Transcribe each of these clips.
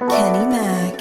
Kenny Mac.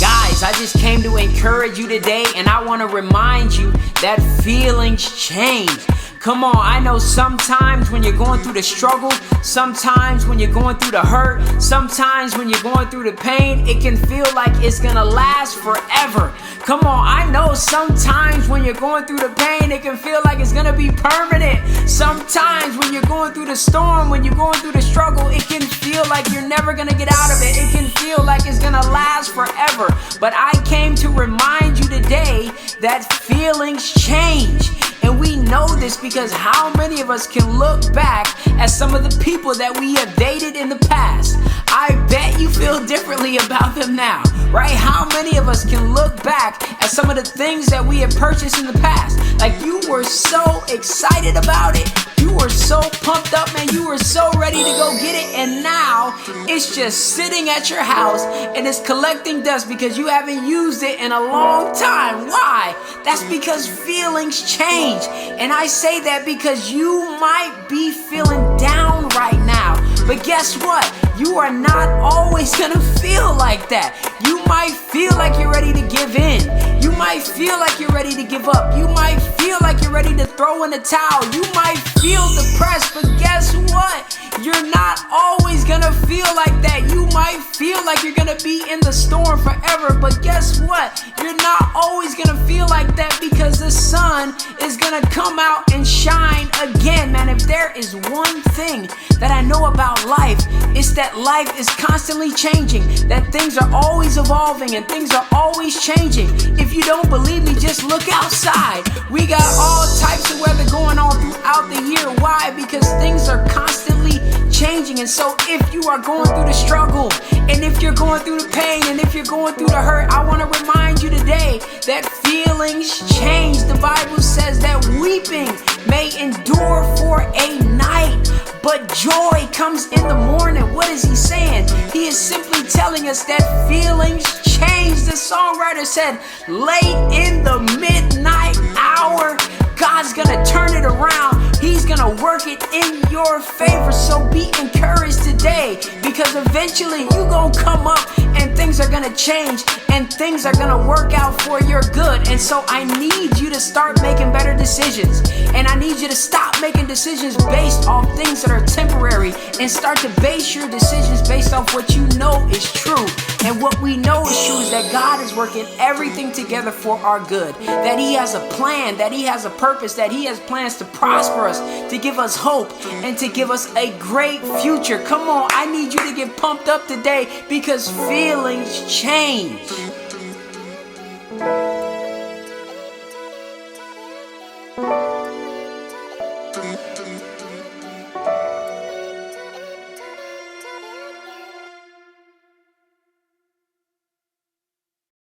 Guys, I just came to encourage you today, and I want to remind you that feelings change. Come on, I know sometimes when you're going through the struggle, sometimes when you're going through the hurt, sometimes when you're going through the pain, it can feel like it's gonna last forever. Come on, I know sometimes when you're going through the pain, it can feel like it's gonna be permanent. Sometimes when you're going through the storm, when you're going through the struggle, it can feel like you're never gonna get out of it. It can feel like it's gonna last forever. But I came to remind you today that feelings change. And we know this because how many of us can look back at some of the people that we have dated in the past? I bet you feel differently about them now, right? How many of us can look back at some of the things that we have purchased in the past? Like, you were so excited about it. You were so pumped up, man. You were so ready to go get it. And now it's just sitting at your house and it's collecting dust because you haven't used it in a long time. Why? That's because feelings change. And I say that because you might be feeling down right now. But guess what? You are not always gonna feel like that. You might feel like you're ready to give in. You might feel like you're ready to give up. You might feel like you're ready to throw in the towel. You might feel depressed, but guess what? You're not always gonna feel like that. You might feel like you're gonna be in the storm forever, but guess what? You're not always gonna feel like that because the sun is gonna come out and shine again, man. If there is one thing that I know about life, it's that life is constantly changing, that things are always evolving and things are always changing. If you don't believe me, just look outside. We got all types of weather going on throughout the year. Why? Because things are constantly changing. And so if you are going through the struggle, and if you're going through the pain, and if you're going through the hurt, I want to remind you today that feelings change. The Bible says that weeping may endure for a night, but joy comes in the morning. What is he saying? He is simply telling us that feelings change. The songwriter said, late in the midnight hour, God's gonna turn it around. He's gonna work it in your favor. So be encouraged today, because eventually you gonna come up and things are gonna change and things are gonna work out for your good. And so I need you to start making better decisions, and I need you to stop making decisions based off things that are temporary and start to base your decisions based off what you know is true. And what we know is true is that God is working everything together for our good, that He has a plan, that He has a purpose, that He has plans to prosper us, to give us hope, and to give us a great future. Come on, I need you to get pumped up today because feelings change.